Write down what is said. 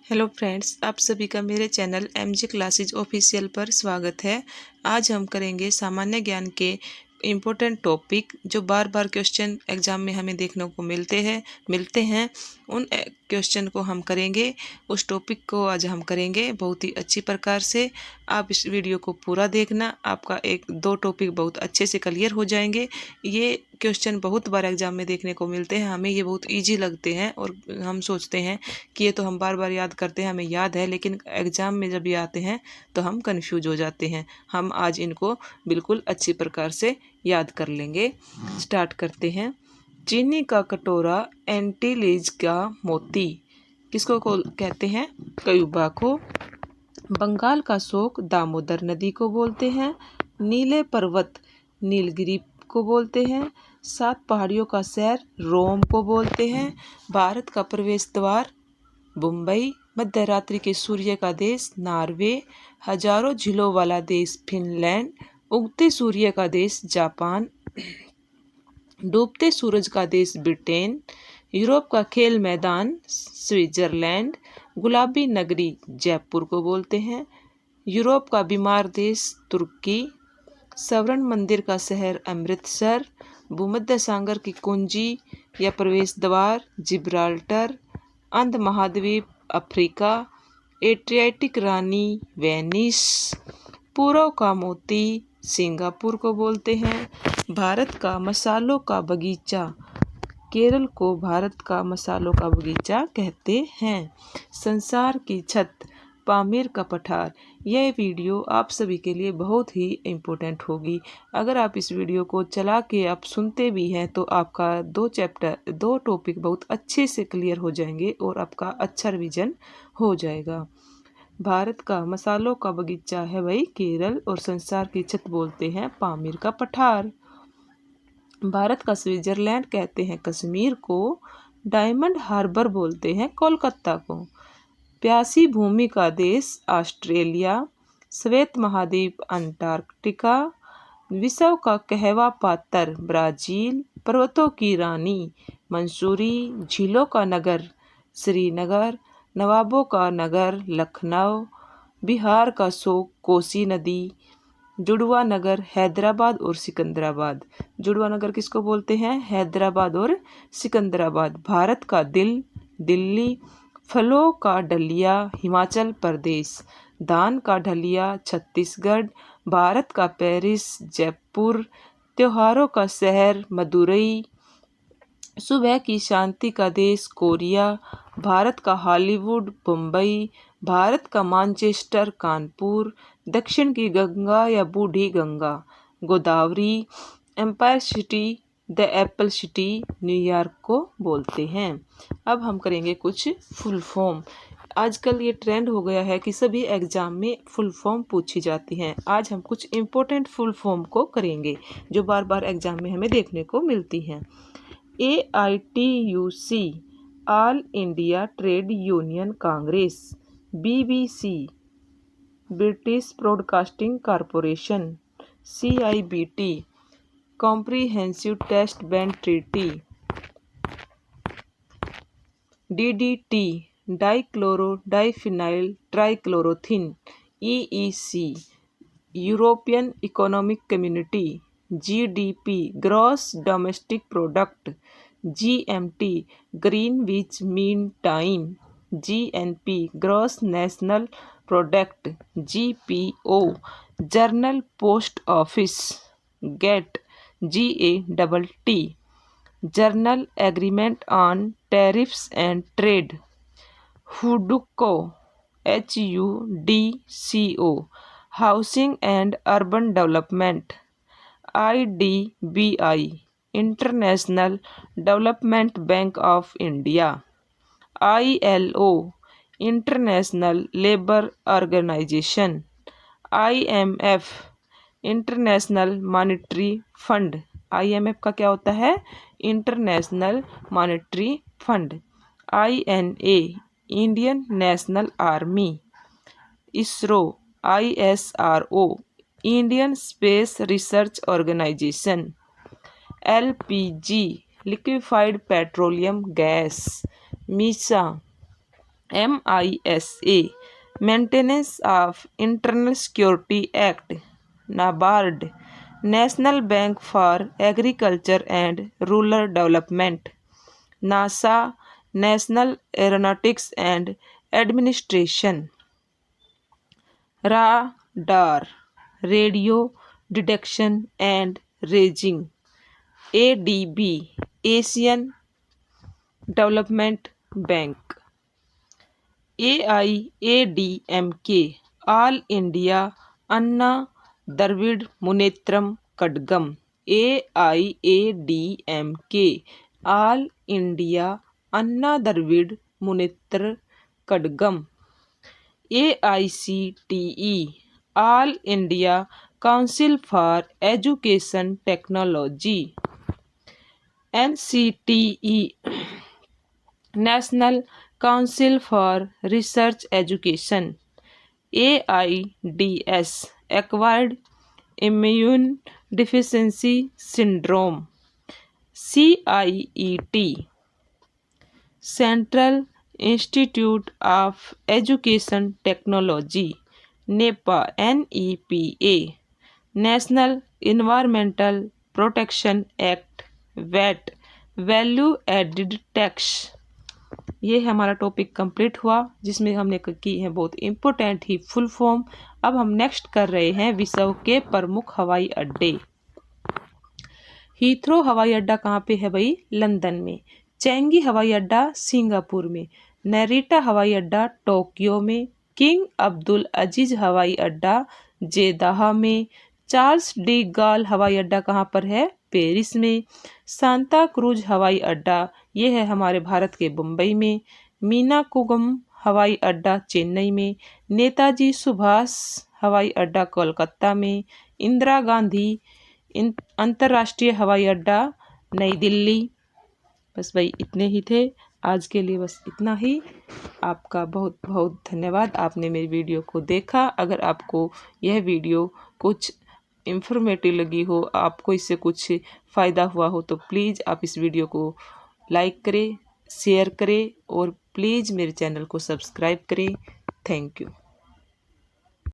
Hello friends, आप सभी का मेरे चैनल MG क्लासेज ऑफिशियल पर स्वागत है। आज हम करेंगे सामान्य ज्ञान के इम्पोर्टेंट टॉपिक जो बार बार क्वेश्चन एग्जाम में हमें देखने को मिलते हैं। उन क्वेश्चन को हम करेंगे, उस टॉपिक को आज हम करेंगे बहुत ही अच्छी प्रकार से। आप इस वीडियो को पूरा देखना, आपका एक दो टॉपिक बहुत अच्छे से क्लियर हो जाएंगे। ये क्वेश्चन बहुत बार एग्जाम में देखने को मिलते हैं, हमें ये बहुत ईजी लगते हैं और हम सोचते हैं कि ये तो हम बार बार याद करते हैं, हमें याद है, लेकिन एग्ज़ाम में जब ये आते हैं तो हम कंफ्यूज हो जाते हैं। हम आज इनको बिल्कुल अच्छी प्रकार से याद कर लेंगे। स्टार्ट करते हैं। चीनी का कटोरा, एंटीलीज का मोती, किसको कहते हैं? कयूबा को। बंगाल का शोक, दामोदर नदी को बोलते हैं। नीले पर्वत, नीलगिरी को बोलते हैं। 7 पहाड़ियों का शहर, रोम को बोलते हैं। भारत का प्रवेश द्वार, मुंबई। मध्य रात्रि के सूर्य का देश, नॉर्वे। हजारों झीलों वाला देश, फिनलैंड। उगते सूर्य का देश, जापान। डूबते सूरज का देश, ब्रिटेन। यूरोप का खेल मैदान, स्विट्जरलैंड। गुलाबी नगरी, जयपुर को बोलते हैं। यूरोप का बीमार देश, तुर्की। स्वर्ण मंदिर का शहर, अमृतसर। भूमध्य सागर की कुंजी या प्रवेश द्वार, जिब्राल्टर। अंध महाद्वीप, अफ्रीका। एड्रियाटिक रानी, वेनिस। पूर्व का मोती, सिंगापुर को बोलते हैं। भारत का मसालों का बगीचा, केरल को भारत का मसालों का बगीचा कहते हैं। संसार की छत, पामीर का पठार। यह वीडियो आप सभी के लिए बहुत ही इम्पोर्टेंट होगी। अगर आप इस वीडियो को चला के आप सुनते भी हैं तो आपका 2 टॉपिक बहुत अच्छे से क्लियर हो जाएंगे और आपका अच्छा रिवीजन हो जाएगा। भारत का मसालों का बगीचा है भाई केरल, और संसार की छत बोलते हैं पामीर का पठार। भारत का स्विट्जरलैंड कहते हैं कश्मीर को। डायमंड हार्बर बोलते हैं कोलकाता को। प्यासी भूमि का देश, ऑस्ट्रेलिया। श्वेत महाद्वीप, अंटार्कटिका। विश्व का कहवा पात्र, ब्राजील। पर्वतों की रानी, मंसूरी। झीलों का नगर, श्रीनगर। नवाबों का नगर, लखनऊ। बिहार का शोक, कोसी नदी। जुड़वा नगर, हैदराबाद और सिकंदराबाद। जुड़वा नगर किसको बोलते हैं? हैदराबाद और सिकंदराबाद। भारत का दिल, दिल्ली। फलों का डलिया, हिमाचल प्रदेश। धान का ढलिया, छत्तीसगढ़। भारत का पेरिस, जयपुर। त्योहारों का शहर, मदुरई। सुबह की शांति का देश, कोरिया। भारत का हॉलीवुड, मुंबई। भारत का मैनचेस्टर, कानपुर। दक्षिण की गंगा या Budhi Ganga, Godavari. Empire city, the apple city, New York को बोलते हैं। अब हम करेंगे कुछ फुल फॉर्म। आजकल ये ट्रेंड हो गया है कि सभी एग्जाम में फुल फॉर्म पूछी जाती हैं। आज हम कुछ इम्पोर्टेंट फुल फॉर्म को करेंगे जो बार बार एग्जाम में हमें देखने को मिलती हैं। AITUC, All India Trade Union Congress. BBC, British Broadcasting Corporation. CIBT, Comprehensive Test Ban Treaty. DDT, dichloro diphenyl trichloroethane. EEC, European Economic Community. GDP, gross domestic product. GMT, Greenwich mean time. GNP, gross national product. GPO, general post office. GATT, GATT, General Agreement on Tariffs and Trade. हुडको, HUDCO, Housing and Urban Development. IDBI, International Development Bank of India. ILO, International Labour Organisation. IMF, International Monetary fund. IMF का क्या होता है? International Monetary Fund. INA, Indian National Army. ISRO, ISRO, Indian Space Research Organisation. LPG, liquefied petroleum gas. MISA, MISA Maintenance of Internal Security Act, NABARD, National Bank for Agriculture and Rural Development, NASA, National Aeronautics and Administration, radar, radio detection and ranging, ADB, Asian Development Bank, AIADMK, All India Anna Dravida Munnetra Kazhagam, AIADMK, All India Anna Dravida Munnetra Kazhagam, AICTE, All India Council for education technology, NCTE, national council for research education, AIDS, acquired immune deficiency syndrome, CIET, central institute of education technology, NEPA, NEPA, national environmental protection act, VAT, value added tax. ये हमारा topic complete हुआ, जिसमें हमने की है बहुत important ही full form. अब हम नेक्स्ट कर रहे हैं विश्व के प्रमुख हवाई अड्डे। हीथ्रो हवाई अड्डा कहाँ पे है भाई? लंदन में। चेंगी हवाई अड्डा सिंगापुर में। नैरिटा हवाई अड्डा टोक्यो में। किंग अब्दुल अजीज हवाई अड्डा जेदाह में। चार्ल्स डी गॉल हवाई अड्डा कहाँ पर है? पेरिस में। सांता क्रूज हवाई अड्डा ये है हमारे भारत के मुंबई में। मीनाकुगम हवाई अड्डा चेन्नई में। नेताजी सुभाष हवाई अड्डा कोलकाता में। इंदिरा गांधी अंतर्राष्ट्रीय हवाई अड्डा नई दिल्ली। बस भाई इतने ही थे आज के लिए, बस इतना ही। आपका बहुत बहुत धन्यवाद, आपने मेरी वीडियो को देखा। अगर आपको यह वीडियो कुछ इंफॉर्मेटिव लगी हो, आपको इससे कुछ फ़ायदा हुआ हो, तो प्लीज़ आप इस वीडियो को लाइक करें, शेयर करें और प्लीज़ मेरे चैनल को सब्सक्राइब करें। Thank you.